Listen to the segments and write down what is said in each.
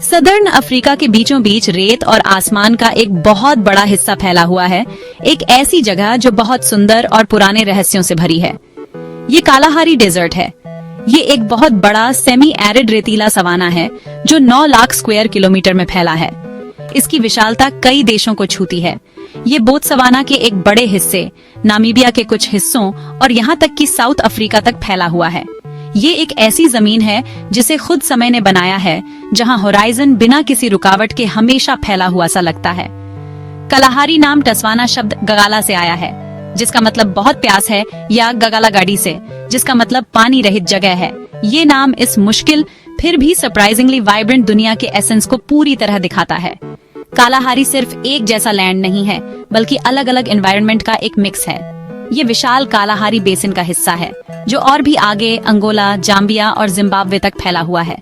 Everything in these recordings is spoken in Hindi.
सदर्न अफ्रीका के बीचों बीच रेत और आसमान का एक बहुत बड़ा हिस्सा फैला हुआ है। एक ऐसी जगह जो बहुत सुंदर और पुराने रहस्यों से भरी है। ये कालाहारी डेजर्ट है। ये एक बहुत बड़ा सेमी एरिड रेतीला सवाना है जो 9 लाख स्क्वायर किलोमीटर में फैला है। इसकी विशालता कई देशों को छूती है। ये बोत्सवाना के एक बड़े हिस्से, नामीबिया के कुछ हिस्सों और यहाँ तक कि साउथ अफ्रीका तक फैला हुआ है। ये एक ऐसी जमीन है जिसे खुद समय ने बनाया है, जहाँ होराइजन बिना किसी रुकावट के हमेशा फैला हुआ सा लगता है। कलाहारी नाम टस्वाना शब्द गगाला से आया है, जिसका मतलब बहुत प्यास है, या गगाला गाड़ी से, जिसका मतलब पानी रहित जगह है। ये नाम इस मुश्किल फिर भी सरप्राइजिंगली वाइब्रेंट दुनिया के एसेंस को पूरी तरह दिखाता है। कालाहारी सिर्फ एक जैसा लैंड नहीं है, बल्कि अलग अलग एनवायरनमेंट का एक मिक्स है। ये विशाल कालाहारी बेसिन का हिस्सा है, जो और भी आगे अंगोला, जाम्बिया और जिम्बाब्वे तक फैला हुआ है।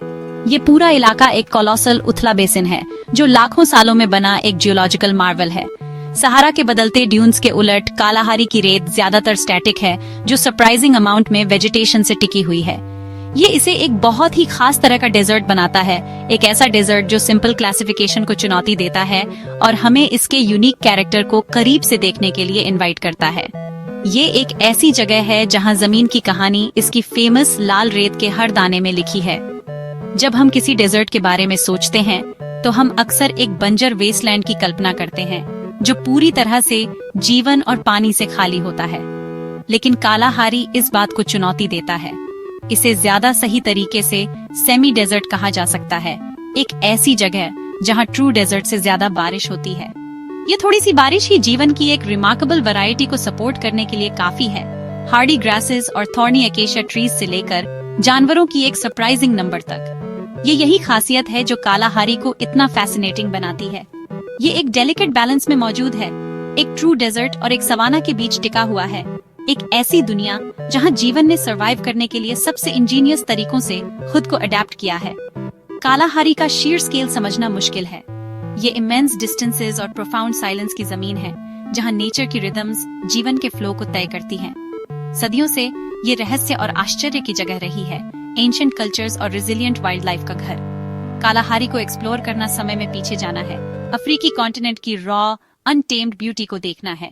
ये पूरा इलाका एक कोलोसल उथला बेसिन है, जो लाखों सालों में बना एक जियोलॉजिकल मार्वल है। सहारा के बदलते ड्यून्स के उलट कालाहारी की रेत ज्यादातर स्टैटिक है, जो सरप्राइजिंग अमाउंट में वेजिटेशन से टिकी हुई है। ये इसे एक बहुत ही खास तरह का डेजर्ट बनाता है, एक ऐसा डेजर्ट जो सिंपल क्लासिफिकेशन को चुनौती देता है और हमें इसके यूनिक कैरेक्टर को करीब से देखने के लिए इनवाइट करता है। ये एक ऐसी जगह है जहां जमीन की कहानी इसकी फेमस लाल रेत के हर दाने में लिखी है। जब हम किसी डेजर्ट के बारे में सोचते हैं, तो हम अक्सर एक बंजर वेस्टलैंड की कल्पना करते हैं, जो पूरी तरह से जीवन और पानी से खाली होता है। लेकिन कालाहारी इस बात को चुनौती देता है। इसे ज्यादा सही तरीके से सेमी डेजर्ट कहा जा सकता है, एक ऐसी जगह जहां ट्रू डेजर्ट से ज्यादा बारिश होती है। ये थोड़ी सी बारिश ही जीवन की एक रिमार्केबल वैरायटी को सपोर्ट करने के लिए काफी है। हार्डी ग्रासेस और थॉर्नी एकेशिया ट्रीज से लेकर जानवरों की एक सरप्राइजिंग नंबर तक। ये यही खासियत है जो कालाहारी को इतना फैसिनेटिंग बनाती है। ये एक डेलिकेट बैलेंस में मौजूद है, एक ट्रू डेजर्ट और एक सवाना के बीच टिका हुआ है। एक ऐसी दुनिया जहां जीवन ने सरवाइव करने के लिए सबसे इंजीनियस तरीकों से खुद को अडेप्ट किया है। कालाहारी का शीर स्केल समझना मुश्किल है। ये इमेंस डिस्टेंसेस और प्रोफाउंड साइलेंस की जमीन है, जहां नेचर की रिदम्स जीवन के फ्लो को तय करती हैं। सदियों से ये रहस्य और आश्चर्य की जगह रही है, एंशिएंट कल्चर्स और रेजिलिएंट वाइल्ड लाइफ का घर। कालाहारी को एक्सप्लोर करना समय में पीछे जाना है, अफ्रीकी कॉन्टिनेंट की रॉ अनटेम्ड ब्यूटी को देखना है।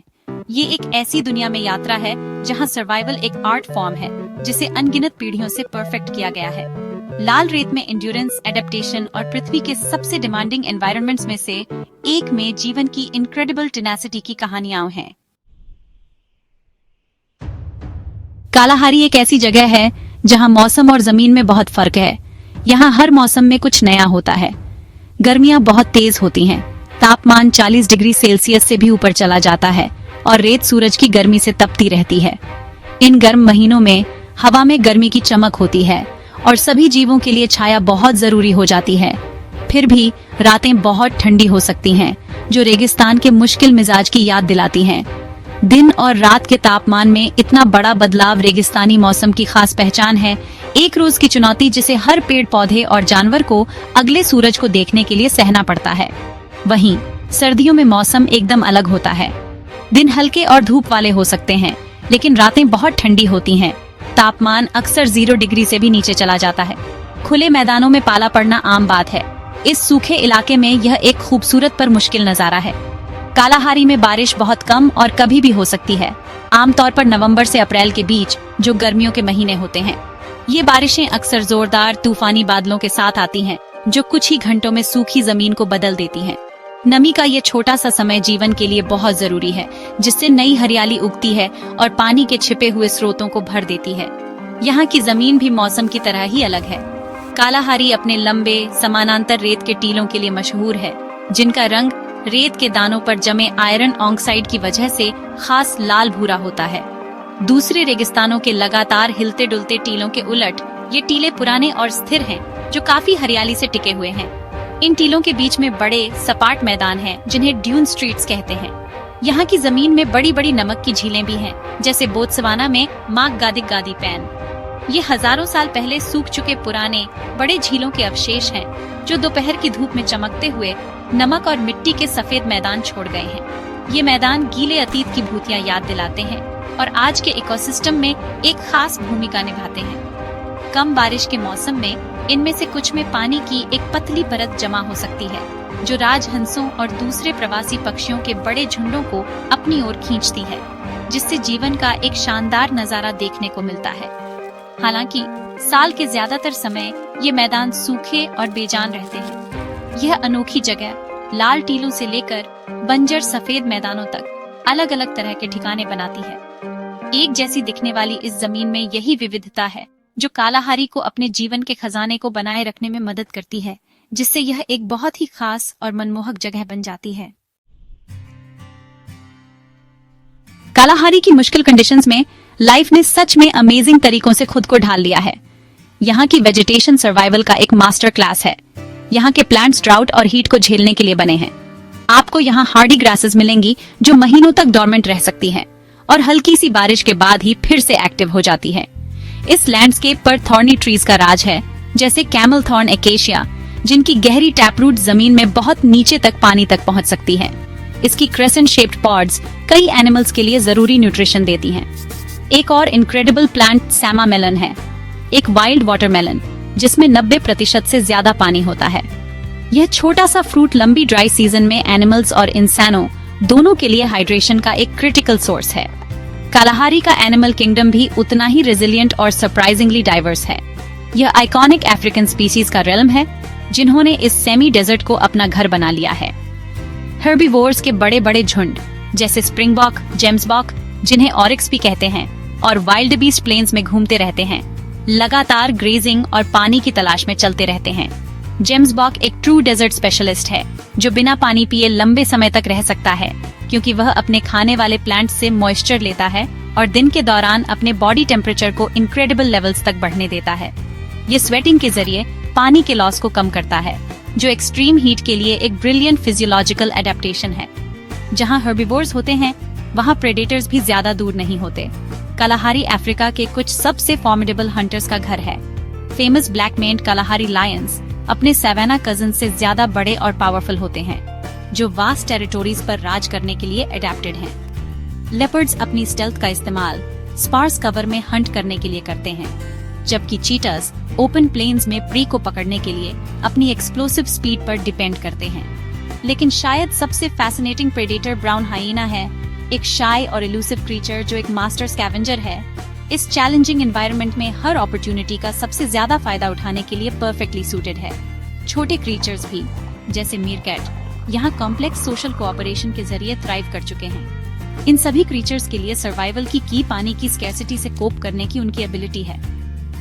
ये एक ऐसी दुनिया में यात्रा है जहां सर्वाइवल एक आर्ट फॉर्म है, जिसे अनगिनत पीढ़ियों से परफेक्ट किया गया है। लाल रेत में एंड्योरेंस, एडेप्टेशन और पृथ्वी के सबसे डिमांडिंग एनवायरनमेंट्स में से एक में जीवन की इनक्रेडिबल टेनासिटी की कहानियां हैं। कालाहारी एक ऐसी जगह है जहां मौसम और जमीन में बहुत फर्क है। यहाँ हर मौसम में कुछ नया होता है। गर्मियां बहुत तेज होती हैं, तापमान 40 डिग्री सेल्सियस से भी ऊपर चला जाता है और रेत सूरज की गर्मी से तपती रहती है। इन गर्म महीनों में हवा में गर्मी की चमक होती है और सभी जीवों के लिए छाया बहुत जरूरी हो जाती है। फिर भी रातें बहुत ठंडी हो सकती हैं, जो रेगिस्तान के मुश्किल मिजाज की याद दिलाती हैं। दिन और रात के तापमान में इतना बड़ा बदलाव रेगिस्तानी मौसम की खास पहचान है, एक रोज की चुनौती जिसे हर पेड़ पौधे और जानवर को अगले सूरज को देखने के लिए सहना पड़ता है। वहीं सर्दियों में मौसम एकदम अलग होता है। दिन हल्के और धूप वाले हो सकते हैं, लेकिन रातें बहुत ठंडी होती हैं। तापमान अक्सर 0 डिग्री से भी नीचे चला जाता है। खुले मैदानों में पाला पड़ना आम बात है। इस सूखे इलाके में यह एक खूबसूरत पर मुश्किल नजारा है। कालाहारी में बारिश बहुत कम और कभी भी हो सकती है, आमतौर पर नवंबर से अप्रैल के बीच, जो गर्मियों के महीने होते हैं। ये बारिशें अक्सर जोरदार तूफानी बादलों के साथ आती हैं, जो कुछ ही घंटों में सूखी जमीन को बदल देती हैं। नमी का ये छोटा सा समय जीवन के लिए बहुत जरूरी है, जिससे नई हरियाली उगती है और पानी के छिपे हुए स्रोतों को भर देती है। यहाँ की जमीन भी मौसम की तरह ही अलग है। कालाहारी अपने लंबे समानांतर रेत के टीलों के लिए मशहूर है, जिनका रंग रेत के दानों पर जमे आयरन ऑक्साइड की वजह से खास लाल भूरा होता है। दूसरे रेगिस्तानों के लगातार हिलते डुलते टीलों के उलट ये टीले पुराने और स्थिर हैं, जो काफी हरियाली से टिके हुए हैं। इन टीलों के बीच में बड़े सपाट मैदान हैं, जिन्हें ड्यून स्ट्रीट्स कहते हैं। यहाँ की जमीन में बड़ी बड़ी नमक की झीलें भी हैं, जैसे बोत्सवाना में माक गादिक गादी पैन। ये हजारों साल पहले सूख चुके पुराने बड़े झीलों के अवशेष हैं, जो दोपहर की धूप में चमकते हुए नमक और मिट्टी के सफेद मैदान छोड़ गए हैं। ये मैदान गीले अतीत की भूतियां याद दिलाते हैं और आज के इकोसिस्टम में एक खास भूमिका निभाते हैं। कम बारिश के मौसम में इनमें से कुछ में पानी की एक पतली परत जमा हो सकती है, जो राजहंसों और दूसरे प्रवासी पक्षियों के बड़े झुंडों को अपनी ओर खींचती है, जिससे जीवन का एक शानदार नजारा देखने को मिलता है। हालांकि साल के ज्यादातर समय ये मैदान सूखे और बेजान रहते हैं। यह अनोखी जगह लाल टीलों से लेकर बंजर सफेद मैदानों तक अलग अलग तरह के ठिकाने बनाती है। एक जैसी दिखने वाली इस जमीन में यही विविधता है जो कालाहारी को अपने जीवन के खजाने को बनाए रखने में मदद करती है, जिससे यह एक बहुत ही खास और मनमोहक जगह बन जाती है। कालाहारी की मुश्किल कंडीशंस में लाइफ ने सच में अमेजिंग तरीकों से खुद को ढाल लिया है। यहाँ की वेजिटेशन सर्वाइवल का एक मास्टर क्लास है। यहाँ के प्लांट्स ड्राउट और हीट को झेलने के लिए बने हैं। आपको यहाँ हार्डी ग्रासेस मिलेंगी जो महीनों तक डोरमेंट रह सकती हैं और हल्की सी बारिश के बाद ही फिर से एक्टिव हो जाती है। इस लैंडस्केप पर थॉर्नी ट्रीज का राज है, जैसे कैमल थॉर्न एकेशिया, जिनकी गहरी टैपरूट जमीन में बहुत नीचे तक पानी तक पहुंच सकती है। इसकी क्रेसेंट शेप्ड पॉड्स कई एनिमल्स के लिए जरूरी न्यूट्रिशन देती हैं। एक और इनक्रेडिबल प्लांट सैमा मेलन है, एक वाइल्ड वाटरमेलन जिसमें 90% से ज्यादा पानी होता है। यह छोटा सा फ्रूट लंबी ड्राई सीजन में एनिमल्स और इंसानों दोनों के लिए हाइड्रेशन का एक क्रिटिकल सोर्स है। कालाहारी का एनिमल किंगडम भी उतना ही रेजिलिएंट और सरप्राइजिंगली डाइवर्स है। यह आइकॉनिक अफ्रीकन स्पीसीज का रेलम है जिन्होंने इस सेमी डेजर्ट को अपना घर बना लिया है। हर्बीवोर्स के बड़े बड़े झुंड जैसे स्प्रिंगबॉक, जेम्सबॉक, जिन्हें ऑरिक्स भी कहते हैं, और वाइल्ड बीस्ट प्लेन्स में घूमते रहते हैं, लगातार ग्रेजिंग और पानी की तलाश में चलते रहते हैं। जेम्सबॉक एक ट्रू डेजर्ट स्पेशलिस्ट है जो बिना पानी पिए लंबे समय तक रह सकता है, क्योंकि वह अपने खाने वाले प्लांट्स से मॉइस्चर लेता है और दिन के दौरान अपने बॉडी टेम्परेचर को इनक्रेडिबल लेवल्स तक बढ़ने देता है। ये स्वेटिंग के जरिए पानी के लॉस को कम करता है, जो एक्सट्रीम हीट के लिए एक ब्रिलियंट फिजियोलॉजिकल एडेप्टेशन है। जहाँ हर्बीवोर्स होते हैं वहाँ प्रेडेटर्स भी ज्यादा दूर नहीं होते। कालाहारी अफ्रीका के कुछ सबसे फॉर्मिडेबल हंटर्स का घर है। फेमस ब्लैक मेन्ड कालाहारी लायंस अपने सैवाना कजन से ज्यादा बड़े और पावरफुल होते हैं, जो वास्ट टेरिटोरीज पर राज करने के लिए एडेप्टेड हैं। लेपर्ड्स अपनी स्टेल्थ का इस्तेमाल स्पार्स कवर में हंट करने के लिए करते हैं, जबकि चीटास ओपन प्लेन्स में प्री को पकड़ने के लिए अपनी एक्सप्लोसिव स्पीड पर डिपेंड करते हैं। लेकिन शायद सबसे फैसिनेटिंग प्रेडेटर ब्राउन हाइना है, एक शाय और इलूसिव क्रीचर जो एक मास्टर स्कैवेंजर है। इस चैलेंजिंग एनवायरनमेंट में हर अपॉर्चुनिटी का सबसे ज्यादा फायदा उठाने के लिए परफेक्टली सूटेड है। छोटे क्रीचर्स भी जैसे मीरकैट यहाँ कॉम्प्लेक्स सोशल कोऑपरेशन के जरिए थ्राइव कर चुके हैं। इन सभी क्रीचर्स के लिए सर्वाइवल की पानी की स्कैर्सिटी से कोप करने की उनकी एबिलिटी है।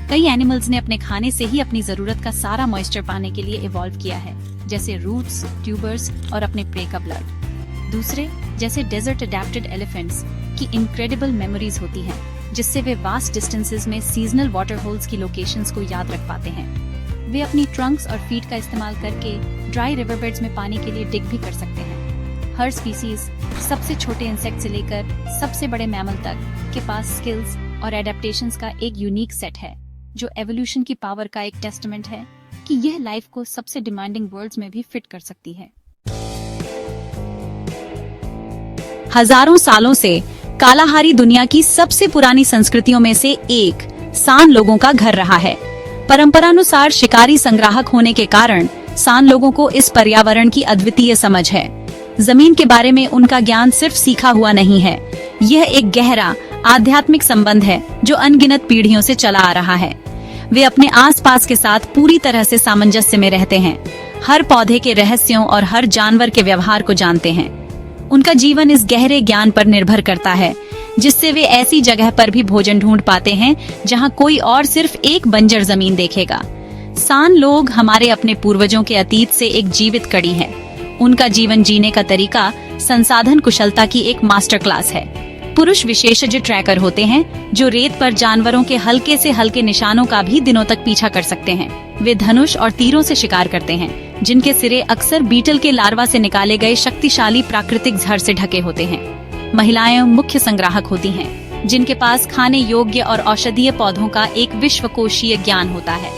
कई एनिमल्स ने अपने खाने से ही अपनी जरूरत का सारा मॉइस्चर पाने के लिए इवॉल्व किया है, जैसे रूट्स, ट्यूबर्स और अपने प्रे का ब्लड। दूसरे जैसे डेजर्ट अडेप्टेड एलिफेंट्स की इनक्रेडिबल मेमोरीज होती हैं, जिससे वे वास्ट डिस्टेंसेस में सीजनल वाटर होल्स की लोकेशंस को याद रख पाते हैं। वे अपनी ट्रंक्स और फीट का इस्तेमाल करके ड्राई रिवरबेड्स में पानी के लिए डिग भी कर सकते हैं। हर स्पीसीज, सबसे छोटे इंसेक्ट से लेकर सबसे बड़े मैमल तक, के पास स्किल्स और एडेप्टेशंस का एक यूनिक सेट है, जो एवोल्यूशन की पावर का एक टेस्टमेंट है कि यह लाइफ को सबसे डिमांडिंग वर्ल्ड्स में भी फिट कर सकती है। हजारों सालों से कालाहारी दुनिया की सबसे पुरानी संस्कृतियों में से एक सान लोगों का घर रहा है। परंपरानुसार शिकारी संग्राहक होने के कारण सान लोगों को इस पर्यावरण की अद्वितीय समझ है। जमीन के बारे में उनका ज्ञान सिर्फ सीखा हुआ नहीं है, यह एक गहरा आध्यात्मिक संबंध है जो अनगिनत पीढ़ियों से चला आ रहा है। वे अपने आसपास के साथ पूरी तरह से सामंजस्य में रहते हैं, हर पौधे के रहस्यों और हर जानवर के व्यवहार को जानते हैं। उनका जीवन इस गहरे ज्ञान पर निर्भर करता है, जिससे वे ऐसी जगह पर भी भोजन ढूंढ पाते हैं जहां कोई और सिर्फ एक बंजर जमीन देखेगा। सान लोग हमारे अपने पूर्वजों के अतीत से एक जीवित कड़ी है। उनका जीवन जीने का तरीका संसाधन कुशलता की एक मास्टर क्लास है। पुरुष विशेषज्ञ ट्रैकर होते हैं जो रेत पर जानवरों के हल्के से हल्के निशानों का भी दिनों तक पीछा कर सकते हैं। वे धनुष और तीरों से शिकार करते हैं, जिनके सिरे अक्सर बीटल के लार्वा से निकाले गए शक्तिशाली प्राकृतिक जहर से ढके होते हैं। महिलाएं मुख्य संग्राहक होती हैं, जिनके पास खाने योग्य और औषधीय पौधों का एक विश्वकोशीय ज्ञान होता है।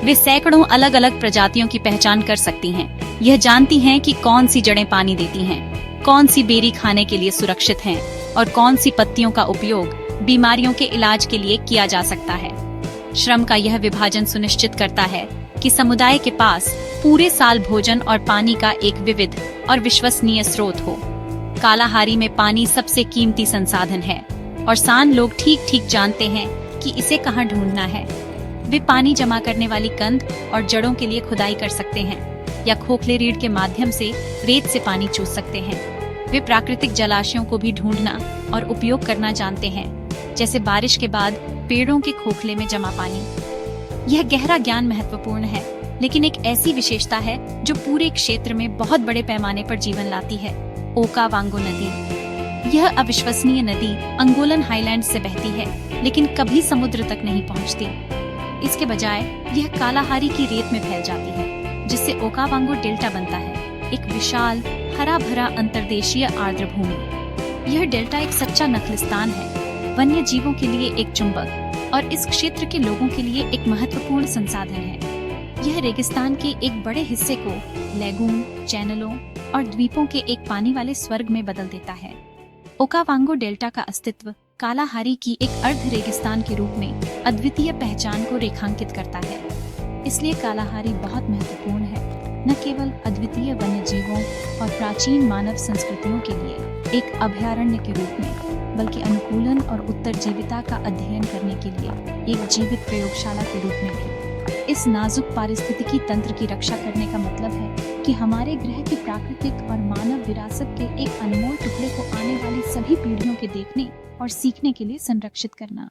वे सैकड़ों अलग अलग प्रजातियों की पहचान कर सकती हैं। यह जानती हैं कि कौन सी जड़ें पानी देती हैं, कौन सी बेरी खाने के लिए सुरक्षित हैं और कौन सी पत्तियों का उपयोग बीमारियों के इलाज के लिए किया जा सकता है। श्रम का यह विभाजन सुनिश्चित करता है कि समुदाय के पास पूरे साल भोजन और पानी का एक विविध और विश्वसनीय स्रोत हो। कालाहारी में पानी सबसे कीमती संसाधन है और सान लोग ठीक ठीक जानते हैं कि इसे कहाँ ढूंढना है। वे पानी जमा करने वाली कंद और जड़ों के लिए खुदाई कर सकते हैं या खोखले रीढ़ के माध्यम से रेत से पानी चूस सकते हैं। वे प्राकृतिक जलाशयों को भी ढूंढना और उपयोग करना जानते हैं, जैसे बारिश के बाद पेड़ों के खोखले में जमा पानी। यह गहरा ज्ञान महत्वपूर्ण है, लेकिन एक ऐसी विशेषता है जो पूरे क्षेत्र में बहुत बड़े पैमाने पर जीवन लाती है। ओकावांगो नदी। यह अविश्वसनीय नदी अंगोलन हाईलैंड से बहती है, लेकिन कभी समुद्र तक नहीं पहुंचती। इसके बजाय यह कालाहारी की रेत में फैल जाती है, जिससे ओकावांगो डेल्टा बनता है, एक विशाल हरा भरा अंतर्देशीय आर्द्र भूमि। यह डेल्टा एक सच्चा नखलिस्तान है, वन्य जीवों के लिए एक चुंबक और इस क्षेत्र के लोगों के लिए एक महत्वपूर्ण संसाधन है। यह रेगिस्तान के एक बड़े हिस्से को लैगून, चैनलों और द्वीपों के एक पानी वाले स्वर्ग में बदल देता है। ओकावांगो डेल्टा का अस्तित्व कालाहारी की एक अर्ध रेगिस्तान के रूप में अद्वितीय पहचान को रेखांकित करता है। इसलिए कालाहारी बहुत महत्वपूर्ण है, न केवल अद्वितीय वन्य जीवों और प्राचीन मानव संस्कृतियों के लिए एक अभयारण्य के रूप में, बल्कि अनुकूलन और उत्तरजीविता का अध्ययन करने के लिए एक जीवित प्रयोगशाला के रूप में भी। इस नाजुक पारिस्थितिकी तंत्र की रक्षा करने का मतलब है कि हमारे ग्रह की प्राकृतिक और मानव विरासत के एक अनमोल टुकड़े को आने वाली सभी पीढ़ियों के देखने और सीखने के लिए संरक्षित करना।